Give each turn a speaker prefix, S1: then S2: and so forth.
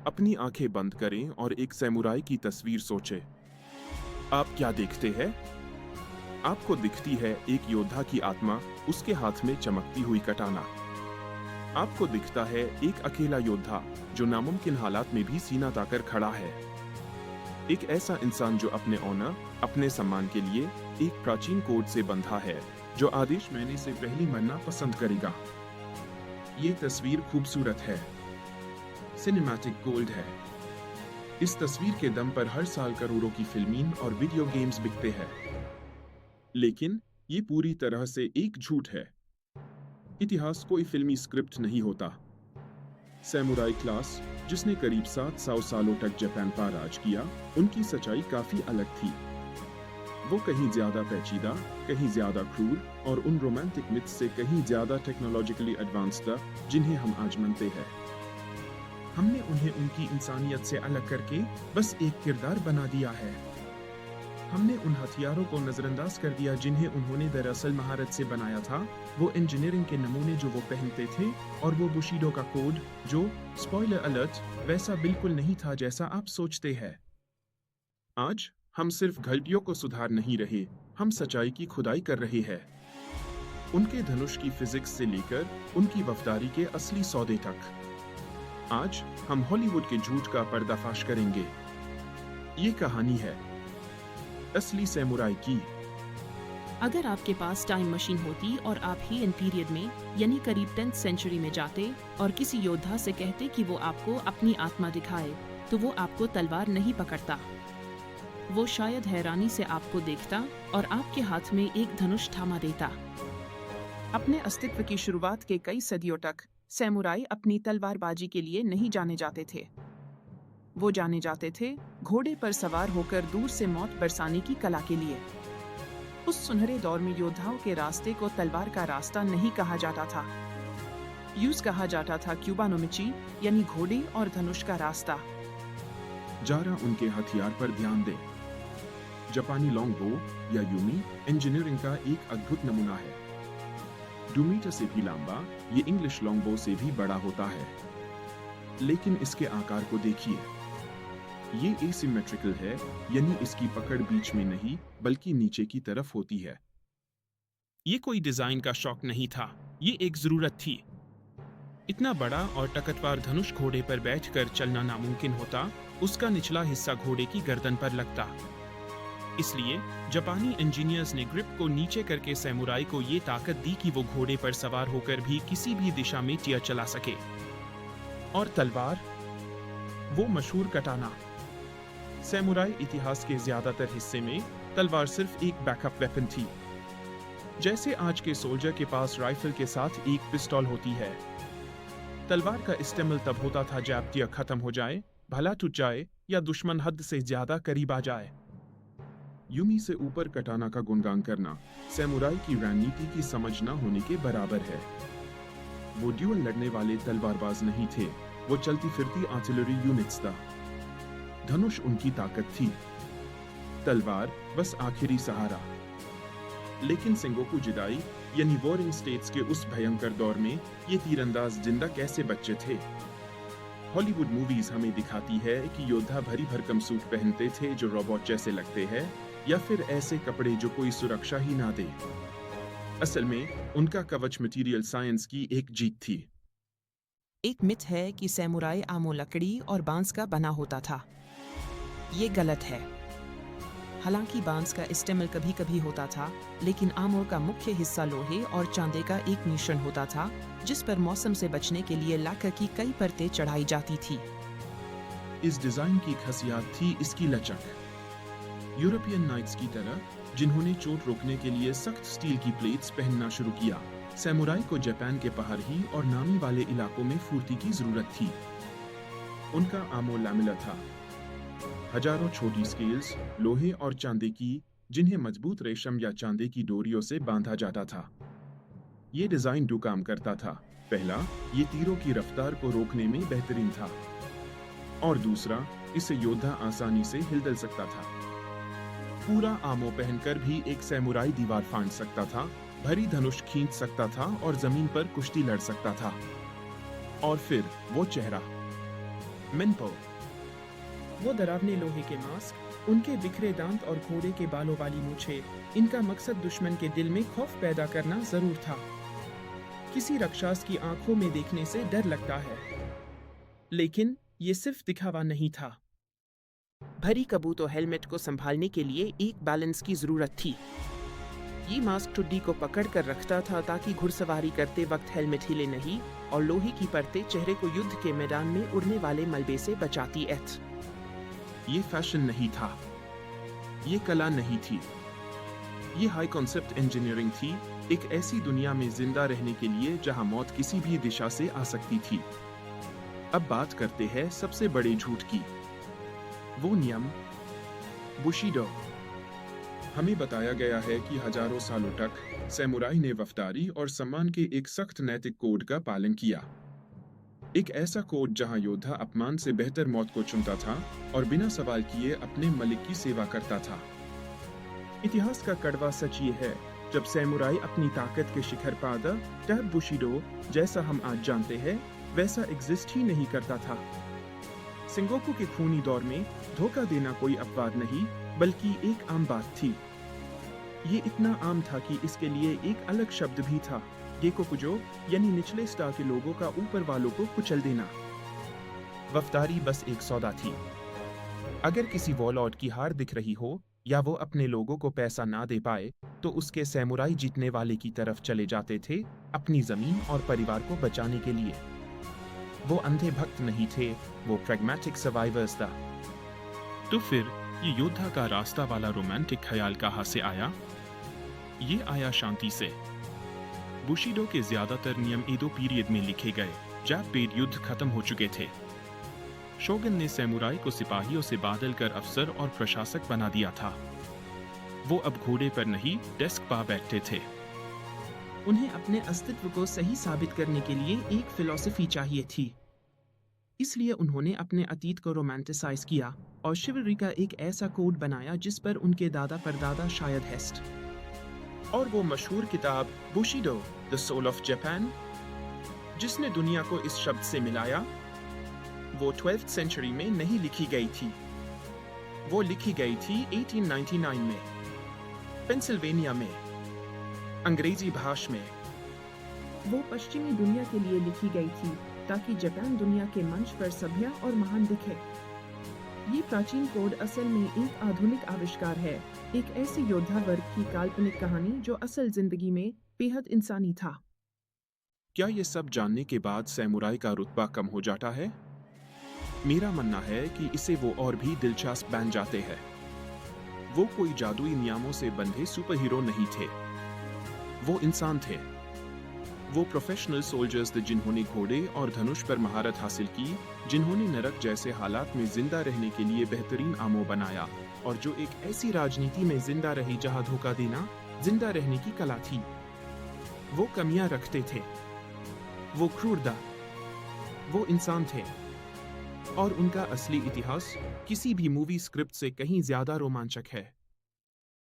S1: अपनी आंखें बंद करें और एक सैमुराई की तस्वीर सोचें। आप क्या देखते हैं? आपको दिखती है एक योद्धा की आत्मा, उसके हाथ में चमकती हुई कटाना। आपको दिखता है एक अकेला योद्धा जो नामुमकिन हालात में भी सीना ताकर खड़ा है। एक ऐसा इंसान जो अपने ऑनर, अपने सम्मान के लिए एक प्राचीन कोड से बंधा है, जो आदेश मैंने से पहले मरना पसंद करेगा। ये तस्वीर खूबसूरत है, सिनेमैटिक गोल्ड है। इस तस्वीर के दम पर हर साल करोड़ों की फिल्मीन और वीडियो गेम्स बिकते हैं। लेकिन ये पूरी तरह से एक झूठ है। इतिहास कोई फिल्मी स्क्रिप्ट नहीं होता। सैमुराई क्लास, जिसने करीब 700 सालों तक जापान पर राज किया, उनकी सच्चाई काफी अलग थी। वो कहीं ज्यादा पेचीदा, कहीं ज्यादा क्रूर और उन रोमांटिक मिथ्स से कहीं ज्यादा टेक्नोलॉजिकली एडवांस था जिन्हें हम आज मानते हैं। हमने उन्हें उनकी इंसानियत से अलग करके बस एक किरदार बना दिया है। हमने उन हथियारों को नजरअंदाज कर दिया जिन्हें उन्होंने दरअसल महारत से बनाया था, वो इंजीनियरिंग के नमूने जो वो पहनते थे, और वो बुशीडो का कोड जो, स्पॉइलर अलर्ट, वैसा बिल्कुल नहीं था जैसा आप सोचते हैं। आज हम सिर्फ गलतियों को सुधार नहीं रहे, हम सच्चाई की खुदाई कर रहे हैं। उनके धनुष की फिजिक्स से लेकर उनकी वफादारी के असली सौदे तक। आज हम हॉलीवुड के झूठ का पर्दाफाश करेंगे। ये कहानी है असली सैमुराई की।
S2: अगर आपके पास टाइम मशीन होती और आप ही इन पीरियड में यानी करीब 10th सेंचुरी में जाते और किसी योद्धा से कहते कि वो आपको अपनी आत्मा दिखाए, तो वो आपको तलवार नहीं पकड़ता। वो शायद हैरानी से आपको देखता और आपके हाथ में एक धनुष थामा देता। अपने अस्तित्व की शुरुआत के कई सदियों तक सैमुराई अपनी तलवारबाजी के लिए नहीं जाने जाते थे। वो जाने जाते थे घोड़े पर सवार होकर दूर से मौत बरसाने की कला के लिए। उस सुनहरे दौर में योद्धाओं के रास्ते को तलवार का रास्ता नहीं कहा जाता था, यूज कहा जाता था क्यूबानोमिची, यानी घोड़े और धनुष का रास्ता।
S1: जरा उनके हथियार पर ध्यान दें। जापानी लॉन्गबो या यूमी इंजीनियरिंग का एक अद्भुत नमूना है। 2 मीटर से भी लंबा, ये इंग्लिश लॉन्गबो से भी बड़ा होता है। लेकिन इसके आकार को देखिए, ये एसिमेट्रिकल है, यानी इसकी पकड़ बीच में नहीं बल्कि नीचे की तरफ होती है। ये कोई डिजाइन का शौक नहीं था, ये एक जरूरत थी। इतना बड़ा और ताकतवर धनुष घोड़े पर बैठकर चलना नामुमकिन होता, उसका निचला हिस्सा घोड़े की गर्दन पर लगता। इसलिए जापानी इंजीनियर्स ने ग्रिप को नीचे करके सैमुराई को ये ताकत दी कि वो घोड़े पर सवार होकर भी किसी भी दिशा में तीर चला सके। और तलवार, वो मशहूर कटाना। सैमुराई इतिहास के ज्यादातर हिस्से में तलवार सिर्फ एक बैकअप वेपन थी। जैसे आज के सोल्जर के पास राइफल के साथ एक पिस्तौल होती है। तलवार का इस्तेमाल तब होता था जब तीर खत्म हो जाए, भला टूट जाए या दुश्मन हद से ज्यादा करीब आ जाए। यूमी से ऊपर कटाना का गुणगान करना सैमुराई की रणनीति की समझ न होने के बराबर है। वो ड्यूल लड़ने वाले तलवारबाज नहीं थे, वो चलती फिरती आर्टिलरी यूनिट्स था। धनुष उनकी ताकत थी, तलवार बस आखिरी सहारा। लेकिन सेंगोकू जिदाई यानी वॉरिंग स्टेट्स के उस भयंकर दौर में ये तीरंदाज जिंदा कैसे बचे थे? हॉलीवुड मूवीज हमें दिखाती है कि योद्धा भरी भरकम सूट पहनते थे जो रोबोट जैसे लगते हैं, या फिर ऐसे कपड़े जो कोई सुरक्षा ही ना दे। असल में उनका कवच मटेरियल साइंस की एक जीत थी।
S2: एक मिथ है कि सैमुराई आमो लकड़ी और बांस का बना होता था। ये गलत है। हालांकि बांस का इस्तेमाल कभी कभी होता था, लेकिन आमो का मुख्य हिस्सा लोहे और चांदी का एक मिश्रण होता था, जिस पर मौसम से बचने के लिए लाकर की कई परतें चढ़ाई जाती थी।
S1: इस डिजाइन की खासियत थी इसकी लचक। यूरोपियन नाइट्स की तरह, जिन्होंने चोट रोकने के लिए सख्त स्टील की प्लेट्स पहनना शुरू किया, सैमुराई को जापान के पहाड़ी और नामी वाले इलाकों में फुर्ती की जरूरत थी। उनका आमो लैमिला था, हजारों छोटी स्केल्स लोहे और चांदी की, जिन्हें मजबूत रेशम या चांदी की डोरियों से बांधा जाता था। ये डिजाइन दो काम करता था। पहला, ये तीरों की रफ्तार को रोकने में बेहतरीन था, और दूसरा, इसे योद्धा आसानी से हिल सकता था। पूरा आमो पहनकर भी एक सैमुराई दीवार फाड़ सकता था, भरी धनुष खींच सकता था और जमीन पर कुश्ती लड़ सकता था। और फिर वो चेहरा, मिनपो।
S3: वो डरावने लोहे के मास्क, उनके बिखरे दांत और घोड़े के बालों वाली मूछें, इनका मकसद दुश्मन के दिल में खौफ पैदा करना जरूर था। किसी राक्षस की आंखों में देखने से डर लगता है, लेकिन ये सिर्फ दिखावा नहीं था।
S2: भरी कबूतर हेलमेट को संभालने के लिए एक बैलेंस की जरूरत थी। ये मास्क ठुड्डी को पकड़ कर रखता था ताकि घुड़सवारी करते वक्त हेलमेट हिले नहीं, और लोहे की परतें चेहरे को युद्ध के मैदान में उड़ने वाले मलबे से बचाती एथ।
S1: ये फैशन नहीं था, ये कला नहीं थी, ये हाई कॉन्सेप्ट इंजीनियरिंग थी, एक ऐसी दुनिया में जिंदा रहने के लिए जहां मौत किसी भी दिशा से आ सकती थी। अब बात करते हैं सबसे बड़े झूठ की। वो नियम, बुशिडो। हमें बताया गया है कि हजारों सालों तक सैमुराई ने वफादारी और सम्मान के एक सख्त नैतिक कोड का पालन किया। एक ऐसा कोड जहां योद्धा अपमान से बेहतर मौत को चुनता था और बिना सवाल किए अपने मलिक की सेवा करता था। इतिहास का कड़वा सच ये है, जब सैमुराई अपनी ताकत के शिखर पाता, तब बुशिडो, जैसा हम आज जानते हैं, वैसा एग्जिस्ट ही नहीं करता था। सेंगोकू के खूनी दौर में धोखा देना कोई अपवाद नहीं, बल्कि एक आम बात थी। ये इतना आम था कि इसके लिए एक अलग शब्द भी था, गेकोकुजो, यानी निचले स्तर के लोगों का ऊपर वालों को कुचल देना। वफादारी बस एक सौदा थी। अगर किसी वॉरलॉर्ड की हार दिख रही हो या वो अपने लोगों को पैसा ना दे पाए, तो उसके सैमुराई जीतने वाले की तरफ चले जाते थे, अपनी जमीन और परिवार को बचाने के लिए। वो अंधे भक्त नहीं थे, वो प्रैग्मेटिक सर्वाइवर्स था। तो फिर ये योद्धा का रास्ता वाला रोमांटिक ख्याल कहाँ से आया? ये आया शांति से। बुशिडो के ज्यादातर नियम एडो पीरियड में लिखे गए, जब पेड युद्ध खत्म हो चुके थे। शोगन ने सैमुराई को सिपाहियों से बादल कर अफसर और प्रशासक बना दिया था। वो अब घोड़े पर नहीं, डेस्क पर बैठते थे।
S3: उन्हें अपने अस्तित्व को सही साबित करने के लिए एक फिलॉसफी चाहिए थी। इसलिए उन्होंने अपने अतीत को रोमांटिसाइज किया और शिवलरी का एक ऐसा कोड बनाया जिस पर उनके दादा परदादा शायद हेस्ट। और वो मशहूर किताब Bushido, the soul of Japan, जिसने दुनिया को इस शब्द से मिलाया, वो 12th सेंचुरी में नहीं लिखी गई थी। वो लिखी गई थी 1899 में, पेंसिल्वेनिया में, अंग्रेजी भाषा में। वो पश्चिमी दुनिया के लिए लिखी गई थी ताकि जापान दुनिया के मंच पर सभ्य और महान दिखे। ये प्राचीन कोड असल में एक आधुनिक आविष्कार है, एक ऐसे योद्धा वर्ग की काल्पनिक कहानी जो असल जिंदगी में बेहद इंसानी था।
S1: क्या ये सब जानने के बाद सैमुराई का रुतबा कम हो जाता है? मेरा मानना है कि इसे वो और भी दिलचस्प बन जाते हैं। वो कोई जादुई नियमों से बंधे सुपर हीरो नहीं थे, वो इंसान थे। वो प्रोफेशनल सोल्जर्स थे जिन्होंने घोड़े और धनुष पर महारत हासिल की, जिन्होंने नरक जैसे हालात में जिंदा रहने के लिए बेहतरीन आमो बनाया, और जो एक ऐसी राजनीति में जिंदा रही जहां धोखा देना जिंदा रहने की कला थी। वो कमियां रखते थे, वो क्रूरता, वो इंसान थे, और उनका असली इतिहास किसी भी मूवी स्क्रिप्ट से कहीं ज्यादा रोमांचक है।